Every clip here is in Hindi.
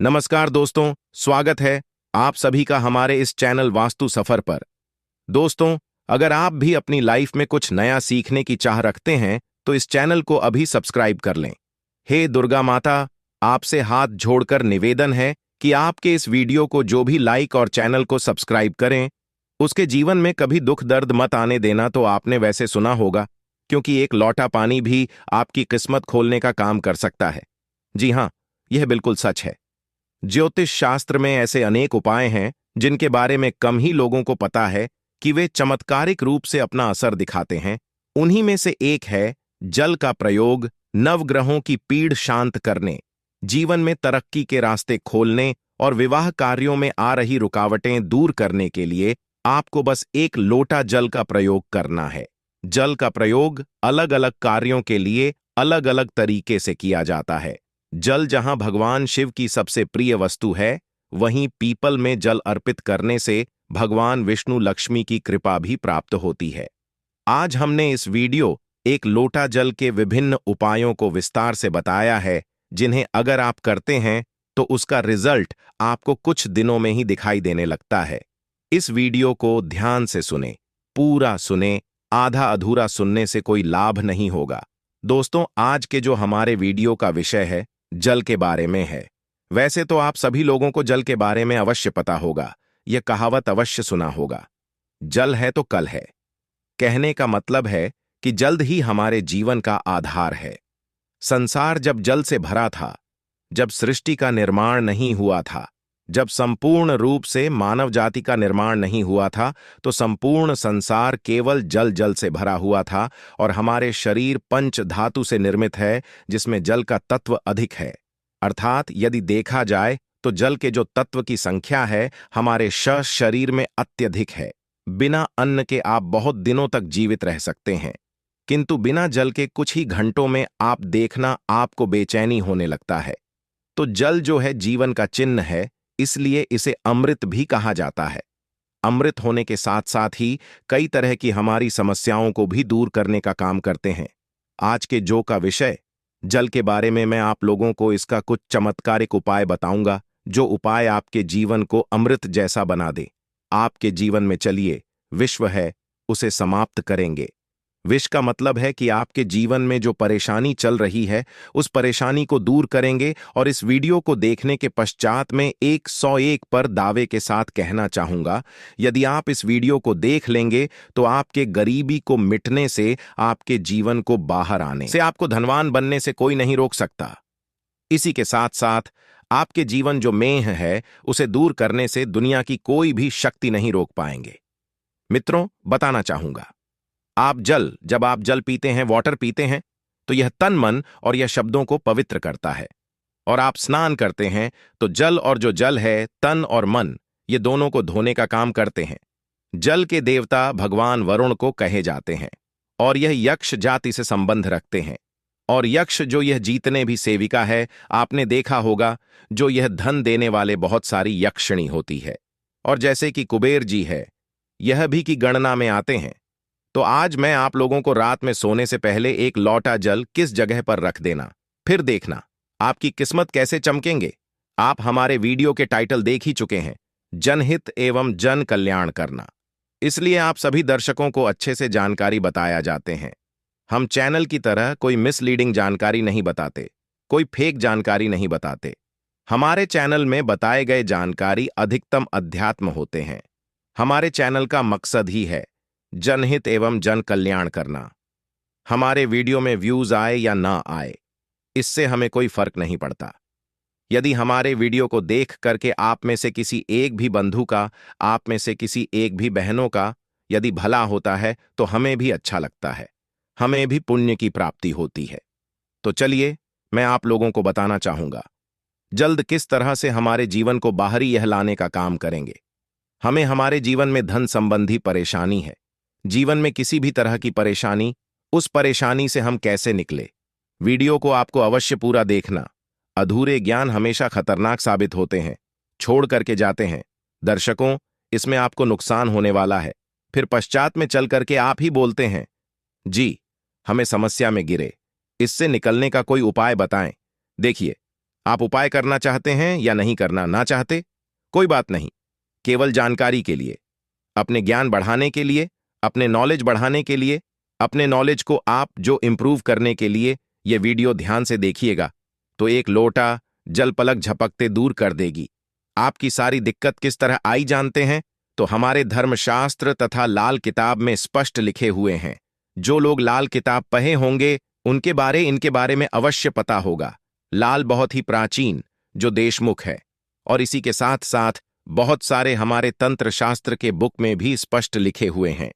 नमस्कार दोस्तों, स्वागत है आप सभी का हमारे इस चैनल वास्तु सफर पर। दोस्तों, अगर आप भी अपनी लाइफ में कुछ नया सीखने की चाह रखते हैं तो इस चैनल को अभी सब्सक्राइब कर लें। हे दुर्गा माता, आपसे हाथ जोड़कर निवेदन है कि आपके इस वीडियो को जो भी लाइक और चैनल को सब्सक्राइब करें, उसके जीवन में कभी दुख दर्द मत आने देना। तो आपने वैसे सुना होगा, क्योंकि एक लौटा पानी भी आपकी किस्मत खोलने का काम कर सकता है। जी हाँ, यह बिल्कुल सच है। ज्योतिष शास्त्र में ऐसे अनेक उपाय हैं जिनके बारे में कम ही लोगों को पता है कि वे चमत्कारिक रूप से अपना असर दिखाते हैं। उन्हीं में से एक है जल का प्रयोग नवग्रहों की पीड़ शांत करने, जीवन में तरक्की के रास्ते खोलने और विवाह कार्यों में आ रही रुकावटें दूर करने के लिए आपको बस एक लोटा जल का प्रयोग करना है। जल का प्रयोग अलग अलग कार्यों के लिए अलग अलग तरीके से किया जाता है। जल जहां भगवान शिव की सबसे प्रिय वस्तु है, वहीं पीपल में जल अर्पित करने से भगवान विष्णु लक्ष्मी की कृपा भी प्राप्त होती है। आज हमने इस वीडियो एक लोटा जल के विभिन्न उपायों को विस्तार से बताया है, जिन्हें अगर आप करते हैं तो उसका रिजल्ट आपको कुछ दिनों में ही दिखाई देने लगता है। इस वीडियो को ध्यान से सुने, पूरा सुने, आधा अधूरा सुनने से कोई लाभ नहीं होगा। दोस्तों, आज के जो हमारे वीडियो का विषय है, जल के बारे में है। वैसे तो आप सभी लोगों को जल के बारे में अवश्य पता होगा, यह कहावत अवश्य सुना होगा, जल है तो कल है। कहने का मतलब है कि जल्द ही हमारे जीवन का आधार है। संसार जब जल से भरा था, जब सृष्टि का निर्माण नहीं हुआ था, जब संपूर्ण रूप से मानव जाति का निर्माण नहीं हुआ था, तो संपूर्ण संसार केवल जल जल से भरा हुआ था। और हमारे शरीर पंच धातु से निर्मित है, जिसमें जल का तत्व अधिक है। अर्थात यदि देखा जाए तो जल के जो तत्व की संख्या है, हमारे शरीर में अत्यधिक है। बिना अन्न के आप बहुत दिनों तक जीवित रह सकते हैं, किंतु बिना जल के कुछ ही घंटों में आप देखना आपको बेचैनी होने लगता है। तो जल जो है जीवन का चिन्ह है, इसलिए इसे अमृत भी कहा जाता है। अमृत होने के साथ साथ ही कई तरह की हमारी समस्याओं को भी दूर करने का काम करते हैं। आज के जो का विषय जल के बारे में, मैं आप लोगों को इसका कुछ चमत्कारिक उपाय बताऊंगा, जो उपाय आपके जीवन को अमृत जैसा बना दे। आपके जीवन में चलिए, विश्व है, उसे समाप्त करेंगे। विष का मतलब है कि आपके जीवन में जो परेशानी चल रही है, उस परेशानी को दूर करेंगे। और इस वीडियो को देखने के पश्चात में 101 पर दावे के साथ कहना चाहूंगा, यदि आप इस वीडियो को देख लेंगे तो आपके गरीबी को मिटने से, आपके जीवन को बाहर आने से, आपको धनवान बनने से कोई नहीं रोक सकता। इसी के साथ साथ आपके जीवन जो मेह है, उसे दूर करने से दुनिया की कोई भी शक्ति नहीं रोक पाएंगे। मित्रों, बताना चाहूंगा, जब आप जल पीते हैं, वाटर पीते हैं, तो यह तन मन और यह शब्दों को पवित्र करता है। और आप स्नान करते हैं तो जल, और जो जल है, तन और मन, ये दोनों को धोने का काम करते हैं। जल के देवता भगवान वरुण को कहे जाते हैं, और यह यक्ष जाति से संबंध रखते हैं। और यक्ष जो यह जीतने भी सेविका है, आपने देखा होगा, जो यह धन देने वाले बहुत सारी यक्षिणी होती है। और जैसे कि कुबेर जी है, यह भी की गणना में आते हैं। तो आज मैं आप लोगों को रात में सोने से पहले एक लौटा जल किस जगह पर रख देना, फिर देखना आपकी किस्मत कैसे चमकेंगे। आप हमारे वीडियो के टाइटल देख ही चुके हैं, जनहित एवं जन कल्याण करना। इसलिए आप सभी दर्शकों को अच्छे से जानकारी बताया जाते हैं। हम चैनल की तरह कोई मिसलीडिंग जानकारी नहीं बताते, कोई फेक जानकारी नहीं बताते। हमारे चैनल में बताए गए जानकारी अधिकतम अध्यात्म होते हैं। हमारे चैनल का मकसद ही है जनहित एवं जन कल्याण करना। हमारे वीडियो में व्यूज आए या ना आए, इससे हमें कोई फर्क नहीं पड़ता। यदि हमारे वीडियो को देख करके आप में से किसी एक भी बंधु का, आप में से किसी एक भी बहनों का यदि भला होता है, तो हमें भी अच्छा लगता है, हमें भी पुण्य की प्राप्ति होती है। तो चलिए, मैं आप लोगों को बताना चाहूंगा जल्द किस तरह से हमारे जीवन को बाहरी यह लाने का काम करेंगे। हमें हमारे जीवन में धन संबंधी परेशानी है, जीवन में किसी भी तरह की परेशानी, उस परेशानी से हम कैसे निकले। वीडियो को आपको अवश्य पूरा देखना। अधूरे ज्ञान हमेशा खतरनाक साबित होते हैं, छोड़ करके जाते हैं। दर्शकों, इसमें आपको नुकसान होने वाला है। फिर पश्चात में चल करके आप ही बोलते हैं, जी हमें समस्या में गिरे, इससे निकलने का कोई उपाय बताएं। देखिए, आप उपाय करना चाहते हैं या नहीं करना ना चाहते, कोई बात नहीं। केवल जानकारी के लिए, अपने ज्ञान बढ़ाने के लिए, अपने नॉलेज बढ़ाने के लिए, अपने नॉलेज को आप जो इंप्रूव करने के लिए ये वीडियो ध्यान से देखिएगा तो एक लोटा जल पलक झपकते दूर कर देगी। आपकी सारी दिक्कत किस तरह आई जानते हैं? तो हमारे धर्मशास्त्र तथा लाल किताब में स्पष्ट लिखे हुए हैं। जो लोग लाल किताब पढ़े होंगे इनके बारे में अवश्य पता होगा। लाल बहुत ही प्राचीन जो देशमुख है, और इसी के साथ साथ बहुत सारे हमारे तंत्र शास्त्र के बुक में भी स्पष्ट लिखे हुए हैं।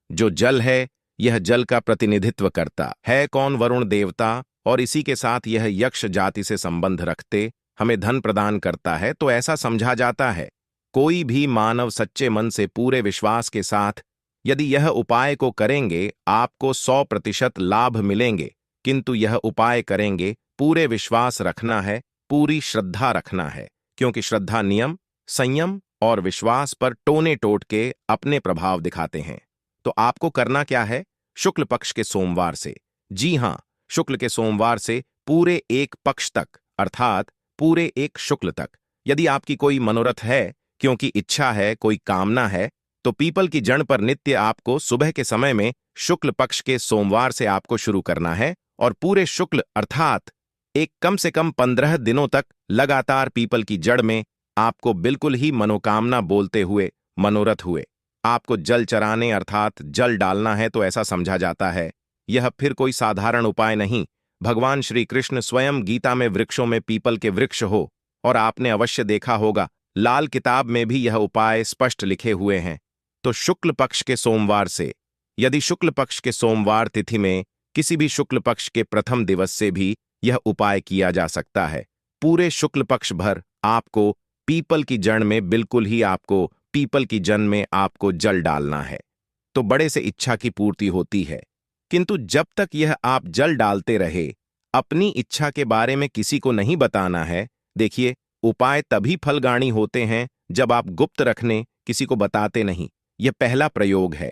जो जल है यह जल का प्रतिनिधित्व करता है कौन? वरुण देवता, और इसी के साथ यह यक्ष जाति से संबंध रखते हमें धन प्रदान करता है। तो ऐसा समझा जाता है कोई भी मानव सच्चे मन से पूरे विश्वास के साथ यदि यह उपाय को करेंगे आपको 100% लाभ मिलेंगे। किंतु यह उपाय करेंगे पूरे विश्वास रखना है, पूरी श्रद्धा रखना है, क्योंकि श्रद्धा नियम, संयम और विश्वास पर टोने टोट के अपने प्रभाव दिखाते हैं। तो आपको करना क्या है? शुक्ल पक्ष के सोमवार से, जी हां, शुक्ल के सोमवार से पूरे एक पक्ष तक, अर्थात पूरे एक शुक्ल तक, यदि आपकी कोई मनोरथ है, क्योंकि इच्छा है, कोई कामना है, तो पीपल की जड़ पर नित्य आपको सुबह के समय में शुक्ल पक्ष के सोमवार से आपको शुरू करना है और पूरे शुक्ल अर्थात एक कम से कम 15 दिनों तक लगातार पीपल की जड़ में आपको बिल्कुल ही मनोकामना बोलते हुए मनोरथ हुए आपको जल चराने अर्थात जल डालना है। तो ऐसा समझा जाता है यह फिर कोई साधारण उपाय नहीं। भगवान श्री कृष्ण स्वयं गीता में वृक्षों में पीपल के वृक्ष हो, और आपने अवश्य देखा होगा लाल किताब में भी यह उपाय स्पष्ट लिखे हुए हैं। तो शुक्ल पक्ष के सोमवार से, यदि शुक्ल पक्ष के सोमवार तिथि में किसी भी शुक्ल पक्ष के प्रथम दिवस से भी यह उपाय किया जा सकता है। पूरे शुक्ल पक्ष भर आपको पीपल की जड़ में बिल्कुल ही आपको पीपल की जड़ में आपको जल डालना है। तो बड़े से इच्छा की पूर्ति होती है। किंतु जब तक यह आप जल डालते रहे, अपनी इच्छा के बारे में किसी को नहीं बताना है। देखिए, उपाय तभी फलगाणी होते हैं जब आप गुप्त रखने किसी को बताते नहीं। यह पहला प्रयोग है।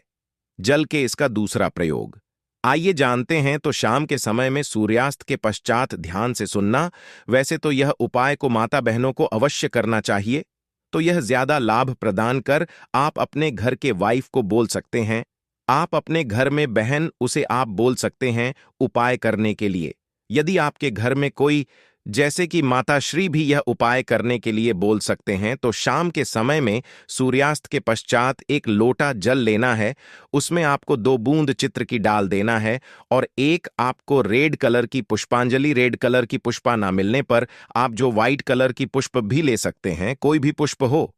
जल के इसका दूसरा प्रयोग आइए जानते हैं। तो शाम के समय में सूर्यास्त के पश्चात ध्यान से सुनना। वैसे तो यह उपाय को माता बहनों को अवश्य करना चाहिए, तो यह ज्यादा लाभ प्रदान कर आप अपने घर के वाइफ को बोल सकते हैं। आप अपने घर में बहन उसे आप बोल सकते हैं उपाय करने के लिए। यदि आपके घर में कोई जैसे कि माता श्री भी यह उपाय करने के लिए बोल सकते हैं, तो शाम के समय में सूर्यास्त के पश्चात एक लोटा जल लेना है। उसमें आपको 2 बूंद चित्र की डाल देना है, और एक आपको रेड कलर की पुष्पांजलि, रेड कलर की पुष्पा ना मिलने पर आप जो व्हाइट कलर की पुष्प भी ले सकते हैं, कोई भी पुष्प हो।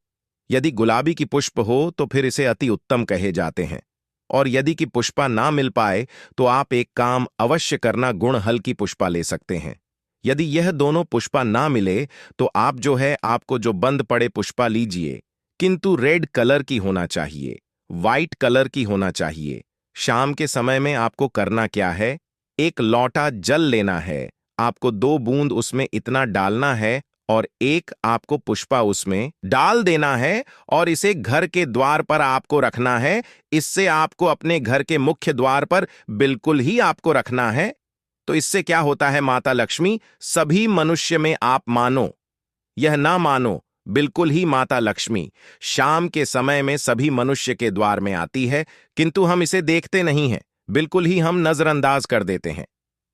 यदि गुलाबी की पुष्प हो तो फिर इसे अति उत्तम कहे जाते हैं। और यदि कि पुष्पा ना मिल पाए तो आप एक काम अवश्य करना, गुण हल की पुष्पा ले सकते हैं। यदि यह दोनों पुष्पा ना मिले तो आप जो है आपको जो बंद पड़े पुष्पा लीजिए, किंतु रेड कलर की होना चाहिए, व्हाइट कलर की होना चाहिए। शाम के समय में आपको करना क्या है? एक लोटा जल लेना है, आपको 2 बूंद उसमें इतना डालना है और एक आपको पुष्पा उसमें डाल देना है, और इसे घर के द्वार पर आपको रखना है। इससे आपको अपने घर के मुख्य द्वार पर बिल्कुल ही आपको रखना है। तो इससे क्या होता है? माता लक्ष्मी सभी मनुष्य में आप मानो, यह ना मानो, बिल्कुल ही माता लक्ष्मी शाम के समय में सभी मनुष्य के द्वार में आती है, किंतु हम इसे देखते नहीं हैं, बिल्कुल ही हम नजरअंदाज कर देते हैं।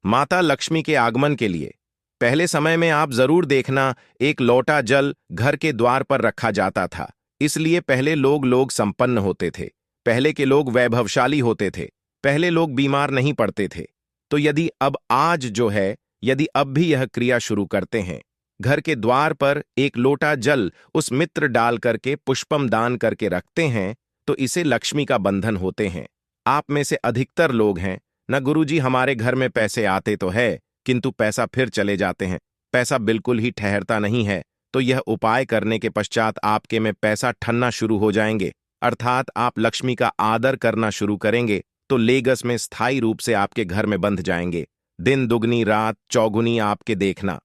माता लक्ष्मी के आगमन के लिए पहले समय में आप जरूर देखना एक लोटा जल घर के द्वार पर रखा जाता था। इसलिए पहले लोग संपन्न होते थे, पहले के लोग वैभवशाली होते थे, पहले लोग बीमार नहीं पड़ते थे। तो यदि अब आज जो है, यदि अब भी यह क्रिया शुरू करते हैं, घर के द्वार पर एक लोटा जल उस मित्र डाल करके पुष्पम दान करके रखते हैं, तो इसे लक्ष्मी का बंधन होते हैं। आप में से अधिकतर लोग हैं न, गुरुजी हमारे घर में पैसे आते तो है किंतु पैसा फिर चले जाते हैं, पैसा बिल्कुल ही ठहरता नहीं है। तो यह उपाय करने के पश्चात आपके में पैसा ठनना शुरू हो जाएंगे, अर्थात आप लक्ष्मी का आदर करना शुरू करेंगे। तो लेगस में स्थायी रूप से आपके घर में बंध जाएंगे। दिन दुगनी रात चौगुनी आपके देखना।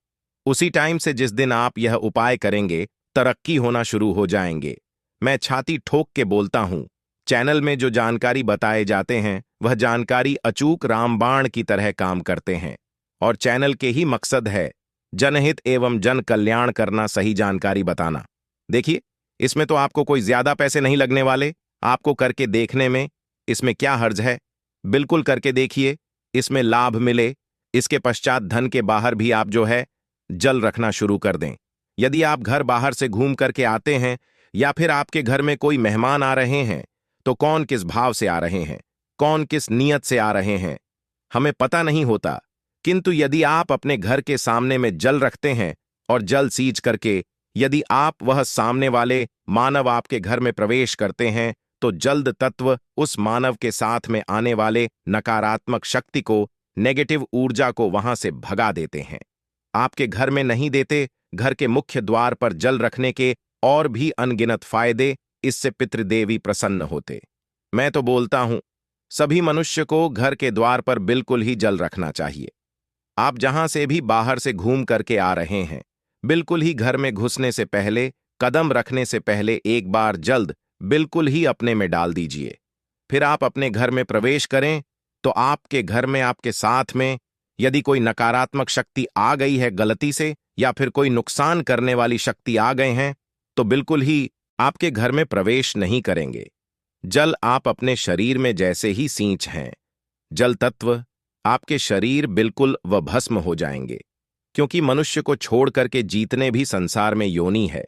उसी टाइम से जिस दिन आप यह उपाय करेंगे, तरक्की होना शुरू हो जाएंगे। मैं छाती ठोक के बोलता हूं, चैनल में जो जानकारी बताए जाते हैं वह जानकारी अचूक रामबाण की तरह काम करते हैं, और चैनल के ही मकसद है जनहित एवं जन कल्याण करना, सही जानकारी बताना। देखिए, इसमें तो आपको कोई ज्यादा पैसे नहीं लगने वाले, आपको करके देखने में इसमें क्या हर्ज है। बिल्कुल करके देखिए, इसमें लाभ मिले। इसके पश्चात धन के बाहर भी आप जो है जल रखना शुरू कर दें। यदि आप घर बाहर से घूम करके आते हैं या फिर आपके घर में कोई मेहमान आ रहे हैं, तो कौन किस भाव से आ रहे हैं, कौन किस नियत से आ रहे हैं, हमें पता नहीं होता। किंतु यदि आप अपने घर के सामने में जल रखते हैं और जल सींच करके यदि आप वह सामने वाले मानव आपके घर में प्रवेश करते हैं, तो जल्द तत्व उस मानव के साथ में आने वाले नकारात्मक शक्ति को, नेगेटिव ऊर्जा को वहां से भगा देते हैं। आपके घर में नहीं देते, घर के मुख्य द्वार पर जल रखने के और भी अनगिनत फायदे, इससे पितृदेवी प्रसन्न होते। मैं तो बोलता हूं, सभी मनुष्य को घर के द्वार पर बिल्कुल ही जल रखना चाहिए। आप जहां से भी बाहर से घूम करके आ रहे हैं, बिल्कुल ही घर में घुसने से पहले, कदम रखने से पहले एक बार जल्द बिल्कुल ही अपने में डाल दीजिए। फिर आप अपने घर में प्रवेश करें, तो आपके घर में, आपके साथ में यदि कोई नकारात्मक शक्ति आ गई है गलती से, या फिर कोई नुकसान करने वाली शक्ति आ गए हैं, तो बिल्कुल ही आपके घर में प्रवेश नहीं करेंगे। जल आप अपने शरीर में जैसे ही सींच हैं, जल तत्व आपके शरीर बिल्कुल व भस्म हो जाएंगे। क्योंकि मनुष्य को छोड़ करके जीतने भी संसार में योनि है,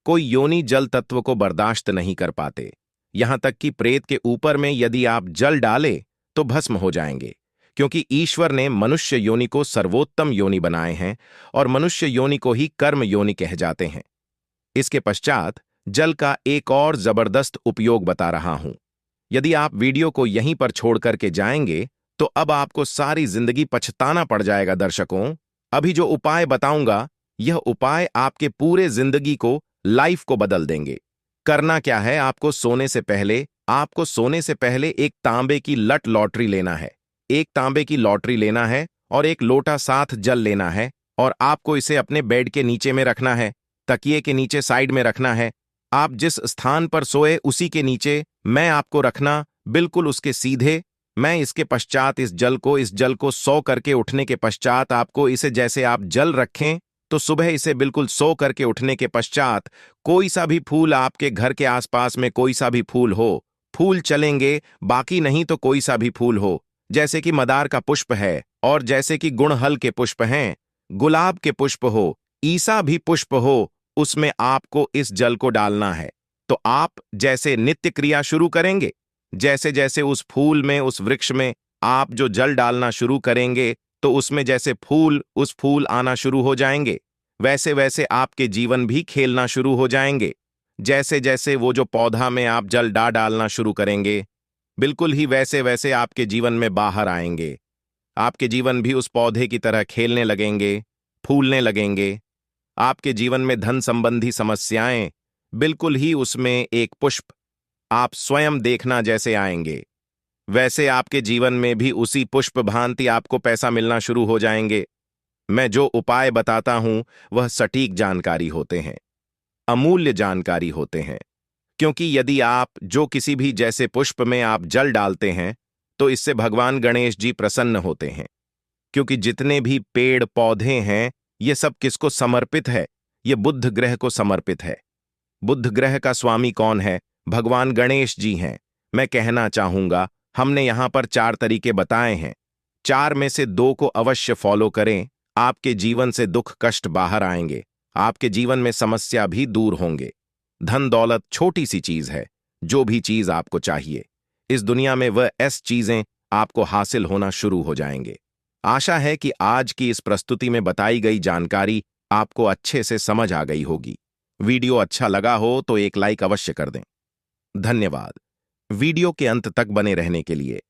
कोई योनि जल तत्व को बर्दाश्त नहीं कर पाते। यहां तक कि प्रेत के ऊपर में यदि आप जल डाले तो भस्म हो जाएंगे। क्योंकि ईश्वर ने मनुष्य योनि को सर्वोत्तम योनि बनाए हैं और मनुष्य योनि को ही कर्म योनि कह जाते हैं। इसके पश्चात जल का एक और जबरदस्त उपयोग बता रहा हूं। यदि आप वीडियो को यहीं पर छोड़ करके जाएंगे, तो अब आपको सारी जिंदगी पछताना पड़ जाएगा। दर्शकों, अभी जो उपाय बताऊंगा, यह उपाय आपके पूरे जिंदगी को, लाइफ को बदल देंगे। करना क्या है, आपको सोने से पहले एक तांबे की लॉटरी लेना है। एक तांबे की लॉटरी लेना है और एक लोटा साथ जल लेना है, और आपको इसे अपने बेड के नीचे में रखना है, तकिए के नीचे साइड में रखना है। आप जिस स्थान पर सोए उसी के नीचे मैं आपको रखना, बिल्कुल उसके सीधे। मैं इसके पश्चात इस जल को सो करके उठने के पश्चात आपको इसे, जैसे आप जल रखें तो सुबह इसे बिल्कुल सो करके उठने के पश्चात कोई सा भी फूल, आपके घर के आसपास में कोई सा भी फूल हो, फूल चलेंगे, बाकी नहीं तो कोई सा भी फूल हो, जैसे कि मदार का पुष्प है, और जैसे कि गुड़हल के पुष्प हैं, गुलाब के पुष्प हो, ईसा भी पुष्प हो, उसमें आपको इस जल को डालना है। तो आप जैसे नित्य क्रिया शुरू करेंगे, जैसे जैसे उस फूल में, उस वृक्ष में आप जो जल डालना शुरू करेंगे, तो उसमें जैसे उस फूल आना शुरू हो जाएंगे, वैसे वैसे आपके जीवन भी खेलना शुरू हो जाएंगे। जैसे जैसे वो जो पौधा में आप जल डालना शुरू करेंगे, बिल्कुल ही वैसे वैसे आपके जीवन में बाहर आएंगे। आपके जीवन भी उस पौधे की तरह खेलने लगेंगे, फूलने लगेंगे। आपके जीवन में धन संबंधी समस्याएं, बिल्कुल ही उसमें एक पुष्प आप स्वयं देखना जैसे आएंगे, वैसे आपके जीवन में भी उसी पुष्प भांति आपको पैसा मिलना शुरू हो जाएंगे। मैं जो उपाय बताता हूं वह सटीक जानकारी होते हैं, अमूल्य जानकारी होते हैं। क्योंकि यदि आप जो किसी भी जैसे पुष्प में आप जल डालते हैं, तो इससे भगवान गणेश जी प्रसन्न होते हैं। क्योंकि जितने भी पेड़ पौधे हैं, ये सब किसको समर्पित है? ये बुध ग्रह को समर्पित है। बुध ग्रह का स्वामी कौन है? भगवान गणेश जी हैं। मैं कहना चाहूंगा, हमने यहां पर 4 तरीके बताए हैं, 4 में से 2 को अवश्य फॉलो करें। आपके जीवन से दुख कष्ट बाहर आएंगे, आपके जीवन में समस्या भी दूर होंगे। धन दौलत छोटी सी चीज है, जो भी चीज आपको चाहिए इस दुनिया में, वह ऐसी चीजें आपको हासिल होना शुरू हो जाएंगे। आशा है कि आज की इस प्रस्तुति में बताई गई जानकारी आपको अच्छे से समझ आ गई होगी। वीडियो अच्छा लगा हो तो एक लाइक अवश्य कर दें। धन्यवाद वीडियो के अंत तक बने रहने के लिए।